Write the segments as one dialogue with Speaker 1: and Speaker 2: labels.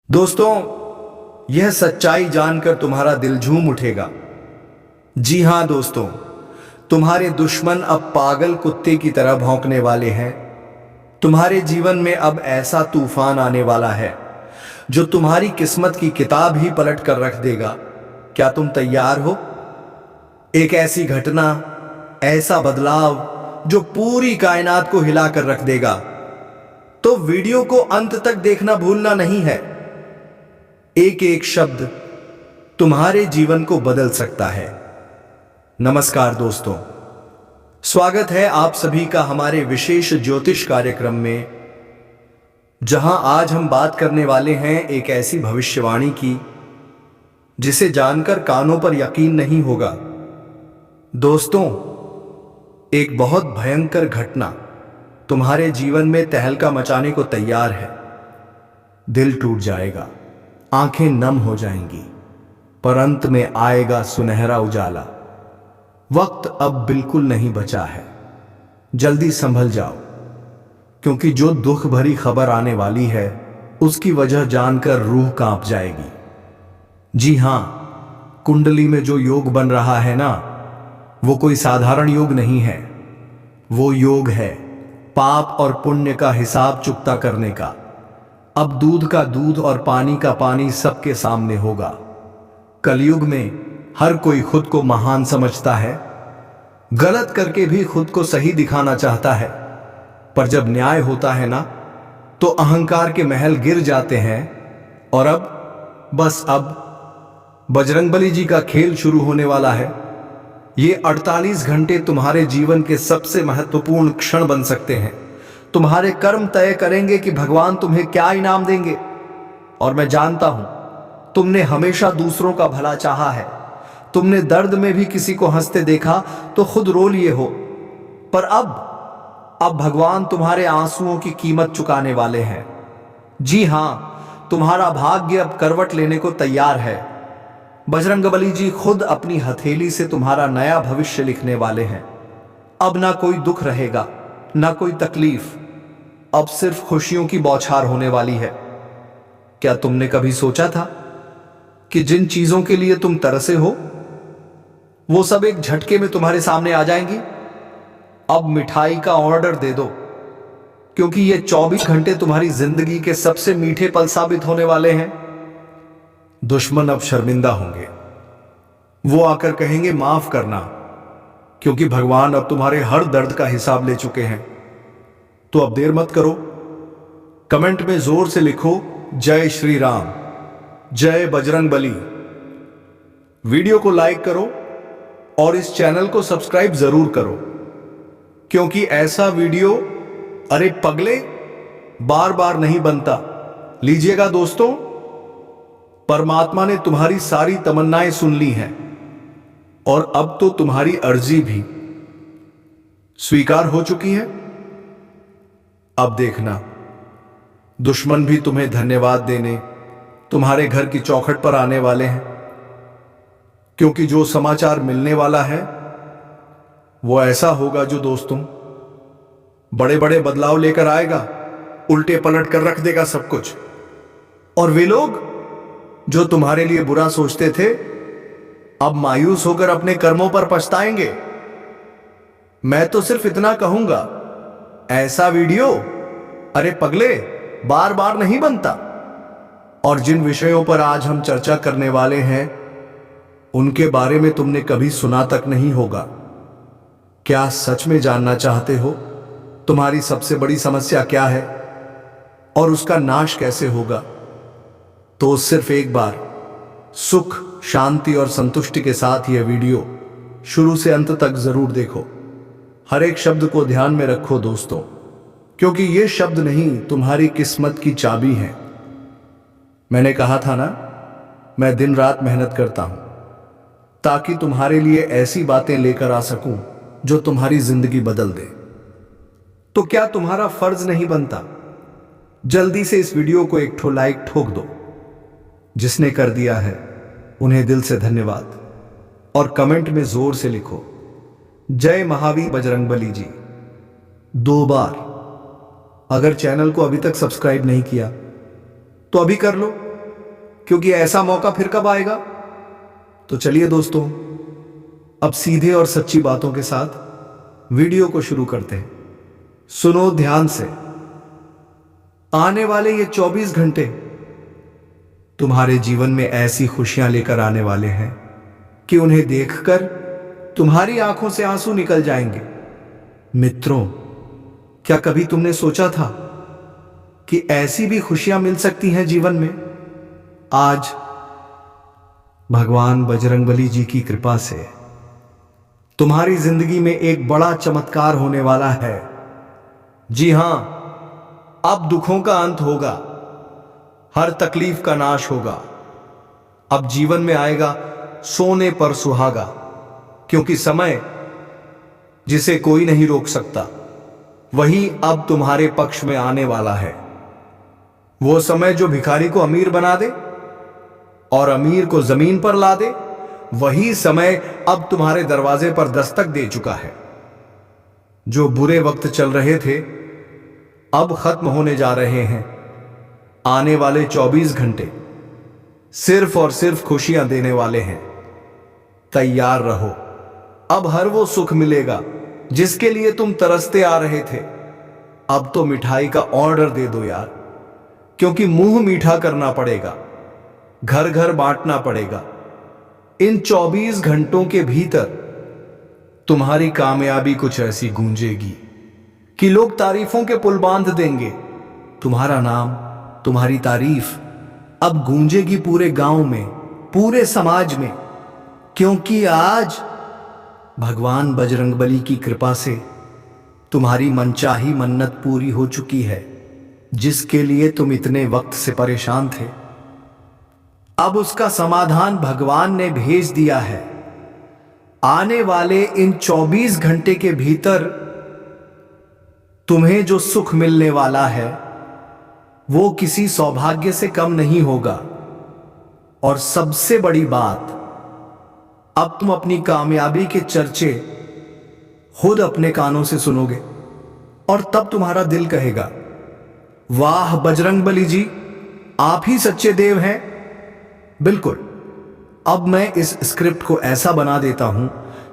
Speaker 1: दोस्तों, यह सच्चाई जानकर तुम्हारा दिल झूम उठेगा। जी हां दोस्तों, तुम्हारे दुश्मन अब पागल कुत्ते की तरह भौंकने वाले हैं। तुम्हारे जीवन में अब ऐसा तूफान आने वाला है जो तुम्हारी किस्मत की किताब ही पलट कर रख देगा। क्या तुम तैयार हो? एक ऐसी घटना, ऐसा बदलाव जो पूरी कायनात को हिला कर रख देगा। तो वीडियो को अंत तक देखना भूलना नहीं है। एक एक शब्द तुम्हारे जीवन को बदल सकता है। नमस्कार दोस्तों, स्वागत है आप सभी का हमारे विशेष ज्योतिष कार्यक्रम में, जहां आज हम बात करने वाले हैं एक ऐसी भविष्यवाणी की जिसे जानकर कानों पर यकीन नहीं होगा। दोस्तों, एक बहुत भयंकर घटना तुम्हारे जीवन में तहलका मचाने को तैयार है। दिल टूट जाएगा, आंखें नम हो जाएंगी, पर अंत में आएगा सुनहरा उजाला। वक्त अब बिल्कुल नहीं बचा है। जल्दी संभल जाओ, क्योंकि जो दुख भरी खबर आने वाली है उसकी वजह जानकर रूह कांप जाएगी। जी हां, कुंडली में जो योग बन रहा है ना, वो कोई साधारण योग नहीं है। वो योग है पाप और पुण्य का हिसाब चुकता करने का। अब दूध का दूध और पानी का पानी सबके सामने होगा। कलयुग में हर कोई खुद को महान समझता है, गलत करके भी खुद को सही दिखाना चाहता है। पर जब न्याय होता है ना, तो अहंकार के महल गिर जाते हैं। और अब बजरंगबली जी का खेल शुरू होने वाला है। ये 48 घंटे तुम्हारे जीवन के सबसे महत्वपूर्ण क्षण बन सकते हैं। तुम्हारे कर्म तय करेंगे कि भगवान तुम्हें क्या इनाम देंगे। और मैं जानता हूं, तुमने हमेशा दूसरों का भला चाहा है। तुमने दर्द में भी किसी को हंसते देखा तो खुद रो लिए हो। पर अब भगवान तुम्हारे आंसुओं की कीमत चुकाने वाले हैं। जी हां, तुम्हारा भाग्य अब करवट लेने को तैयार है। बजरंगबली जी खुद अपनी हथेली से तुम्हारा नया भविष्य लिखने वाले हैं। अब ना कोई दुख रहेगा, ना कोई तकलीफ। अब सिर्फ खुशियों की बौछार होने वाली है। क्या तुमने कभी सोचा था कि जिन चीजों के लिए तुम तरसे हो, वो सब एक झटके में तुम्हारे सामने आ जाएंगी? अब मिठाई का ऑर्डर दे दो, क्योंकि ये 24 घंटे तुम्हारी जिंदगी के सबसे मीठे पल साबित होने वाले हैं। दुश्मन अब शर्मिंदा होंगे। वो आकर कहेंगे माफ करना, क्योंकि भगवान अब तुम्हारे हर दर्द का हिसाब ले चुके हैं। तो अब देर मत करो, कमेंट में जोर से लिखो जय श्री राम, जय बजरंगबली। वीडियो को लाइक करो और इस चैनल को सब्सक्राइब जरूर करो, क्योंकि ऐसा वीडियो, अरे पगले, बार बार नहीं बनता। लीजिएगा दोस्तों, परमात्मा ने तुम्हारी सारी तमन्नाएं सुन ली हैं और अब तो तुम्हारी अर्जी भी स्वीकार हो चुकी है। अब देखना, दुश्मन भी तुम्हें धन्यवाद देने तुम्हारे घर की चौखट पर आने वाले हैं, क्योंकि जो समाचार मिलने वाला है वो ऐसा होगा जो दोस्तों बड़े बड़े बदलाव लेकर आएगा, उल्टे पलट कर रख देगा सब कुछ। और वे लोग जो तुम्हारे लिए बुरा सोचते थे, अब मायूस होकर अपने कर्मों पर पछताएंगे। मैं तो सिर्फ इतना कहूंगा, ऐसा वीडियो, अरे पगले, बार बार नहीं बनता। और जिन विषयों पर आज हम चर्चा करने वाले हैं, उनके बारे में तुमने कभी सुना तक नहीं होगा। क्या सच में जानना चाहते हो तुम्हारी सबसे बड़ी समस्या क्या है और उसका नाश कैसे होगा? तो सिर्फ एक बार सुख, शांति और संतुष्टि के साथ यह वीडियो शुरू से अंत तक जरूर देखो। हर एक शब्द को ध्यान में रखो दोस्तों, क्योंकि ये शब्द नहीं, तुम्हारी किस्मत की चाबी है। मैंने कहा था ना, मैं दिन रात मेहनत करता हूं ताकि तुम्हारे लिए ऐसी बातें लेकर आ सकूं जो तुम्हारी जिंदगी बदल दे। तो क्या तुम्हारा फर्ज नहीं बनता, जल्दी से इस वीडियो को एक ठो लाइक ठोक दो। जिसने कर दिया है उन्हें दिल से धन्यवाद। और कमेंट में जोर से लिखो जय महावीर बजरंगबली जी 2 बार। अगर चैनल को अभी तक सब्सक्राइब नहीं किया तो अभी कर लो, क्योंकि ऐसा मौका फिर कब आएगा। तो चलिए दोस्तों, अब सीधे और सच्ची बातों के साथ वीडियो को शुरू करते हैं। सुनो ध्यान से। आने वाले ये 24 घंटे तुम्हारे जीवन में ऐसी खुशियां लेकर आने वाले हैं कि उन्हें देखकर तुम्हारी आंखों से आंसू निकल जाएंगे। मित्रों, क्या कभी तुमने सोचा था कि ऐसी भी खुशियां मिल सकती हैं जीवन में? आज भगवान बजरंगबली जी की कृपा से तुम्हारी जिंदगी में एक बड़ा चमत्कार होने वाला है। जी हां, अब दुखों का अंत होगा, हर तकलीफ का नाश होगा। अब जीवन में आएगा सोने पर सुहागा, क्योंकि समय जिसे कोई नहीं रोक सकता वही अब तुम्हारे पक्ष में आने वाला है। वो समय जो भिखारी को अमीर बना दे और अमीर को जमीन पर ला दे, वही समय अब तुम्हारे दरवाजे पर दस्तक दे चुका है। जो बुरे वक्त चल रहे थे अब खत्म होने जा रहे हैं। आने वाले 24 घंटे सिर्फ और सिर्फ खुशियां देने वाले हैं। तैयार रहो, अब हर वो सुख मिलेगा जिसके लिए तुम तरसते आ रहे थे। अब तो मिठाई का ऑर्डर दे दो यार, क्योंकि मुंह मीठा करना पड़ेगा, घर घर बांटना पड़ेगा। इन 24 घंटों के भीतर तुम्हारी कामयाबी कुछ ऐसी गूंजेगी कि लोग तारीफों के पुल बांध देंगे। तुम्हारा नाम, तुम्हारी तारीफ अब गूंजेगी पूरे गांव में, पूरे समाज में, क्योंकि आज भगवान बजरंगबली की कृपा से तुम्हारी मनचाही मन्नत पूरी हो चुकी है, जिसके लिए तुम इतने वक्त से परेशान थे। अब उसका समाधान भगवान ने भेज दिया है। आने वाले इन 24 घंटे के भीतर तुम्हें जो सुख मिलने वाला है वो किसी सौभाग्य से कम नहीं होगा। और सबसे बड़ी बात, अब तुम अपनी कामयाबी के चर्चे खुद अपने कानों से सुनोगे और तब तुम्हारा दिल कहेगा, वाह बजरंगबली जी, आप ही सच्चे देव हैं। बिल्कुल, अब मैं इस स्क्रिप्ट को ऐसा बना देता हूं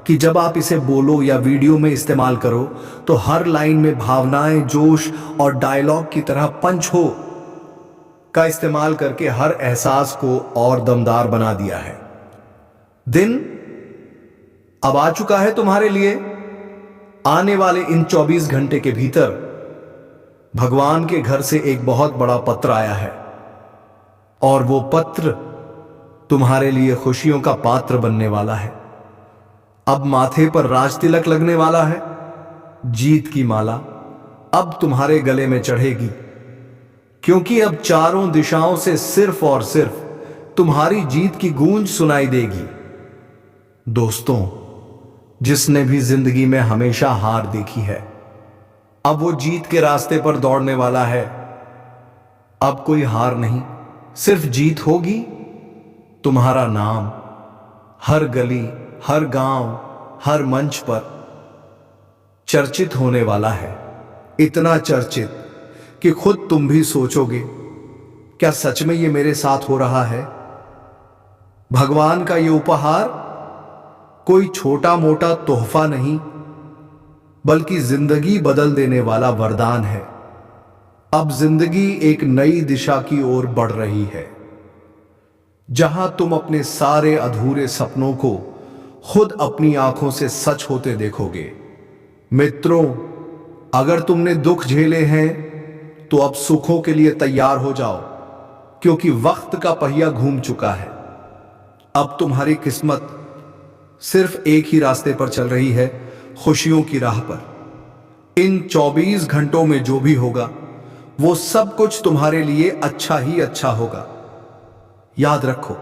Speaker 1: कि जब आप इसे बोलो या वीडियो में इस्तेमाल करो तो हर लाइन में भावनाएं, जोश और डायलॉग की तरह पंच हो का इस्तेमाल करके हर एहसास को और दमदार बना दिया है। दिन अब आ चुका है तुम्हारे लिए। आने वाले इन 24 घंटे के भीतर भगवान के घर से एक बहुत बड़ा पत्र आया है, और वो पत्र तुम्हारे लिए खुशियों का पात्र बनने वाला है। अब माथे पर राज तिलक लगने वाला है। जीत की माला अब तुम्हारे गले में चढ़ेगी, क्योंकि अब चारों दिशाओं से सिर्फ और सिर्फ तुम्हारी जीत की गूंज सुनाई देगी। दोस्तों, जिसने भी जिंदगी में हमेशा हार देखी है, अब वो जीत के रास्ते पर दौड़ने वाला है। अब कोई हार नहीं, सिर्फ जीत होगी। तुम्हारा नाम हर गली, हर गांव, हर मंच पर चर्चित होने वाला है। इतना चर्चित कि खुद तुम भी सोचोगे, क्या सच में ये मेरे साथ हो रहा है? भगवान का ये उपहार कोई छोटा मोटा तोहफा नहीं, बल्कि जिंदगी बदल देने वाला वरदान है। अब जिंदगी एक नई दिशा की ओर बढ़ रही है, जहां तुम अपने सारे अधूरे सपनों को खुद अपनी आंखों से सच होते देखोगे। मित्रों, अगर तुमने दुख झेले हैं तो अब सुखों के लिए तैयार हो जाओ, क्योंकि वक्त का पहिया घूम चुका है। अब तुम्हारी किस्मत सिर्फ एक ही रास्ते पर चल रही है, खुशियों की राह पर। इन 24 घंटों में जो भी होगा वो सब कुछ तुम्हारे लिए अच्छा ही अच्छा होगा। याद रखो,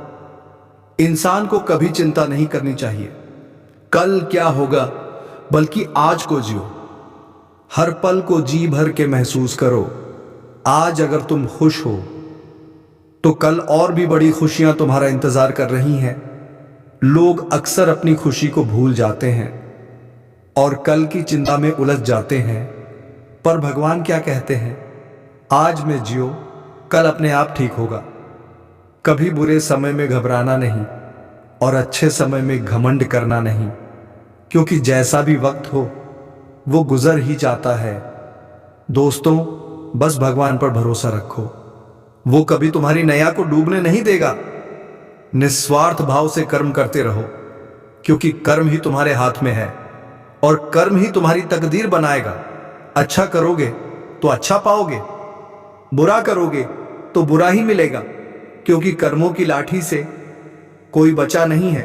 Speaker 1: इंसान को कभी चिंता नहीं करनी चाहिए कल क्या होगा, बल्कि आज को जियो। हर पल को जी भर के महसूस करो। आज अगर तुम खुश हो तो कल और भी बड़ी खुशियां तुम्हारा इंतजार कर रही हैं। लोग अक्सर अपनी खुशी को भूल जाते हैं और कल की चिंता में उलझ जाते हैं, पर भगवान क्या कहते हैं, आज में जियो, कल अपने आप ठीक होगा। कभी बुरे समय में घबराना नहीं और अच्छे समय में घमंड करना नहीं, क्योंकि जैसा भी वक्त हो वो गुजर ही जाता है। दोस्तों, बस भगवान पर भरोसा रखो, वो कभी तुम्हारी नैया को डूबने नहीं देगा। निस्वार्थ भाव से कर्म करते रहो, क्योंकि कर्म ही तुम्हारे हाथ में है और कर्म ही तुम्हारी तकदीर बनाएगा। अच्छा करोगे तो अच्छा पाओगे, बुरा करोगे तो बुरा ही मिलेगा, क्योंकि कर्मों की लाठी से कोई बचा नहीं है।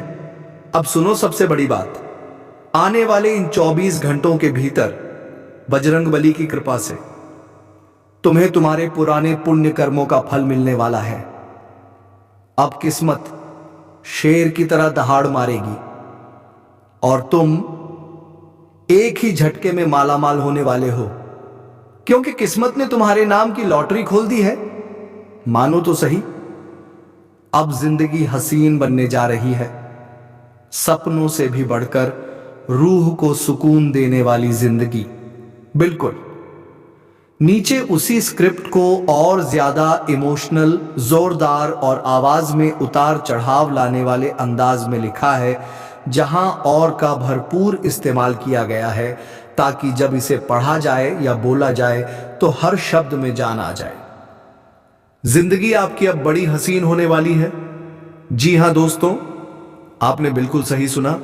Speaker 1: अब सुनो सबसे बड़ी बात, आने वाले इन 24 घंटों के भीतर बजरंगबली की कृपा से तुम्हें तुम्हारे पुराने पुण्य कर्मों का फल मिलने वाला है। अब किस्मत शेर की तरह दहाड़ मारेगी और तुम एक ही झटके में मालामाल होने वाले हो, क्योंकि किस्मत ने तुम्हारे नाम की लॉटरी खोल दी है। मानो तो सही, अब जिंदगी हसीन बनने जा रही है, सपनों से भी बढ़कर रूह को सुकून देने वाली जिंदगी। बिल्कुल नीचे उसी स्क्रिप्ट को और ज्यादा इमोशनल, जोरदार और आवाज में उतार चढ़ाव लाने वाले अंदाज में लिखा है, जहां और का भरपूर इस्तेमाल किया गया है, ताकि जब इसे पढ़ा जाए या बोला जाए तो हर शब्द में जान आ जाए। जिंदगी आपकी अब बड़ी हसीन होने वाली है। जी हां दोस्तों, आपने बिल्कुल सही सुना।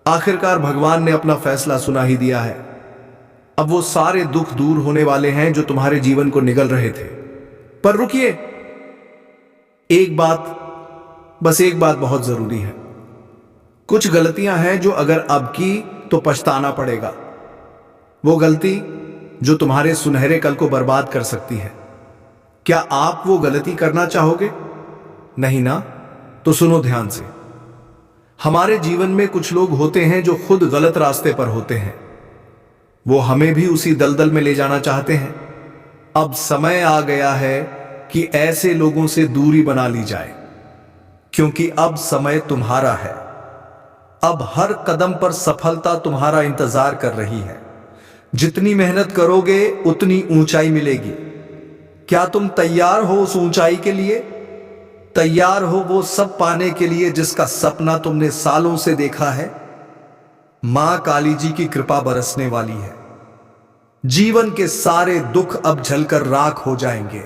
Speaker 1: आखिरकार भगवान ने अपना फैसला सुना ही दिया है। अब वो सारे दुख दूर होने वाले हैं जो तुम्हारे जीवन को निगल रहे थे। पर रुकिए, एक बात, बस एक बात बहुत जरूरी है। कुछ गलतियां हैं जो अगर अब की तो पछताना पड़ेगा। वो गलती जो तुम्हारे सुनहरे कल को बर्बाद कर सकती है। क्या आप वो गलती करना चाहोगे? नहीं ना? तो सुनो ध्यान से। हमारे जीवन में कुछ लोग होते हैं जो खुद गलत रास्ते पर होते हैं। वो हमें भी उसी दलदल में ले जाना चाहते हैं। अब समय आ गया है कि ऐसे लोगों से दूरी बना ली जाए, क्योंकि अब समय तुम्हारा है। अब हर कदम पर सफलता तुम्हारा इंतजार कर रही है। जितनी मेहनत करोगे उतनी ऊंचाई मिलेगी। क्या तुम तैयार हो उस ऊंचाई के लिए? तैयार हो वो सब पाने के लिए जिसका सपना तुमने सालों से देखा है? मां काली जी की कृपा बरसने वाली है। जीवन के सारे दुख अब जलकर राख हो जाएंगे।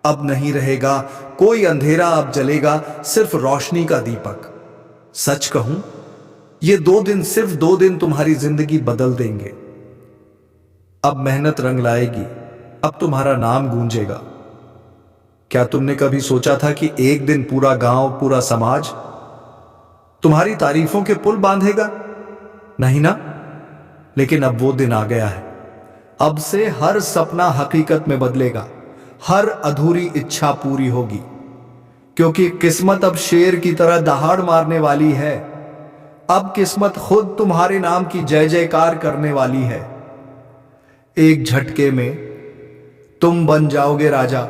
Speaker 1: अब नहीं रहेगा कोई अंधेरा, अब जलेगा सिर्फ रोशनी का दीपक। सच कहूं, ये 2 दिन, सिर्फ 2 दिन तुम्हारी जिंदगी बदल देंगे। अब मेहनत रंग लाएगी, अब तुम्हारा नाम गूंजेगा। क्या तुमने कभी सोचा था कि एक दिन पूरा गांव, पूरा समाज तुम्हारी तारीफों के पुल बांधेगा? नहीं ना? लेकिन अब वो दिन आ गया है। अब से हर सपना हकीकत में बदलेगा, हर अधूरी इच्छा पूरी होगी, क्योंकि किस्मत अब शेर की तरह दहाड़ मारने वाली है। अब किस्मत खुद तुम्हारे नाम की जय जयकार करने वाली है। एक झटके में तुम बन जाओगे राजा।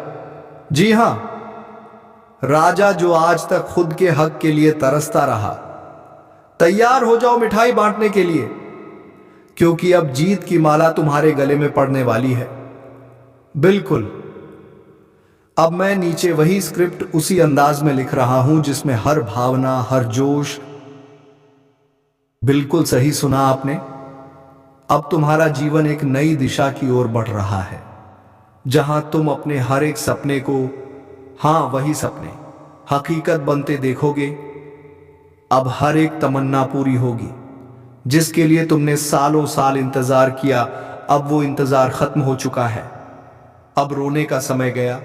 Speaker 1: जी हां, राजा जो आज तक खुद के हक के लिए तरसता रहा। तैयार हो जाओ मिठाई बांटने के लिए, क्योंकि अब जीत की माला तुम्हारे गले में पड़ने वाली है। बिल्कुल, अब मैं नीचे वही स्क्रिप्ट उसी अंदाज में लिख रहा हूं जिसमें हर भावना, हर जोश। बिल्कुल सही सुना आपने। अब तुम्हारा जीवन एक नई दिशा की ओर बढ़ रहा है, जहां तुम अपने हर एक सपने को, हां वही सपने, हकीकत बनते देखोगे। अब हर एक तमन्ना पूरी होगी जिसके लिए तुमने सालों साल इंतजार किया। अब वो इंतजार खत्म हो चुका है। अब रोने का समय गया।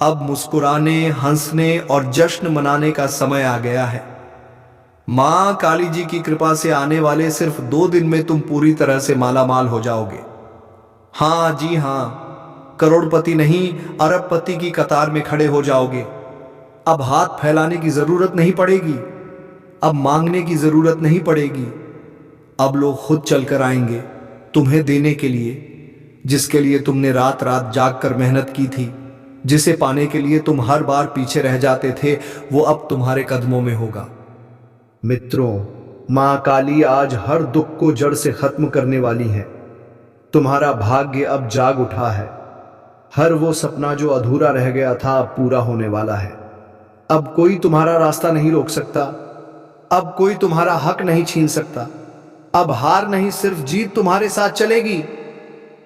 Speaker 1: अब मुस्कुराने, हंसने और जश्न मनाने का समय आ गया है। मां काली जी की कृपा से आने वाले सिर्फ 2 दिन में तुम पूरी तरह से मालामाल हो जाओगे। हां जी हां, करोड़पति नहीं, अरबपति की कतार में खड़े हो जाओगे। अब हाथ फैलाने की जरूरत नहीं पड़ेगी, अब मांगने की जरूरत नहीं पड़ेगी। अब लोग खुद चलकर आएंगे तुम्हें देने के लिए, जिसके लिए तुमने रात रात जाग कर मेहनत की थी, जिसे पाने के लिए तुम हर बार पीछे रह जाते थे, वो अब तुम्हारे कदमों में होगा। मित्रों, मां काली आज हर दुख को जड़ से खत्म करने वाली है। तुम्हारा भाग्य अब जाग उठा है। हर वो सपना जो अधूरा रह गया था अब पूरा होने वाला है। अब कोई तुम्हारा रास्ता नहीं रोक सकता, अब कोई तुम्हारा हक नहीं छीन सकता। अब हार नहीं, सिर्फ जीत तुम्हारे साथ चलेगी।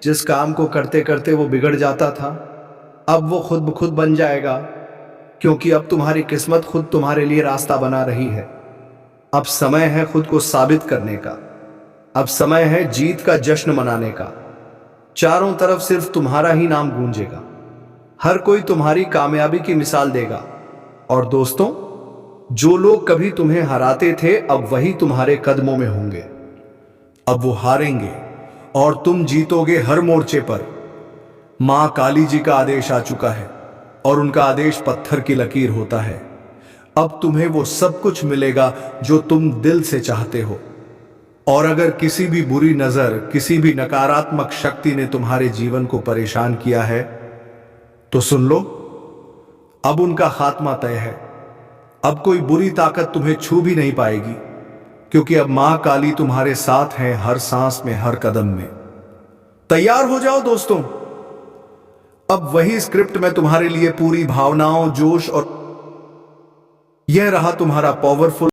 Speaker 1: जिस काम को करते करते वो बिगड़ जाता था, अब वो खुद ब खुद बन जाएगा, क्योंकि अब तुम्हारी किस्मत खुद तुम्हारे लिए रास्ता बना रही है। अब समय है खुद को साबित करने का, अब समय है जीत का जश्न मनाने का। चारों तरफ सिर्फ तुम्हारा ही नाम गूंजेगा, हर कोई तुम्हारी कामयाबी की मिसाल देगा। और दोस्तों, जो लोग कभी तुम्हें हराते थे अब वही तुम्हारे कदमों में होंगे। अब वो हारेंगे और तुम जीतोगे हर मोर्चे पर। मां काली जी का आदेश आ चुका है और उनका आदेश पत्थर की लकीर होता है। अब तुम्हें वो सब कुछ मिलेगा जो तुम दिल से चाहते हो। और अगर किसी भी बुरी नजर, किसी भी नकारात्मक शक्ति ने तुम्हारे जीवन को परेशान किया है, तो सुन लो, अब उनका खात्मा तय है। अब कोई बुरी ताकत तुम्हें छू भी नहीं पाएगी, क्योंकि अब मां काली तुम्हारे साथ है, हर सांस में, हर कदम में। तैयार हो जाओ दोस्तों, अब वही स्क्रिप्ट में तुम्हारे लिए पूरी भावनाओं, जोश और यह रहा तुम्हारा पावरफुल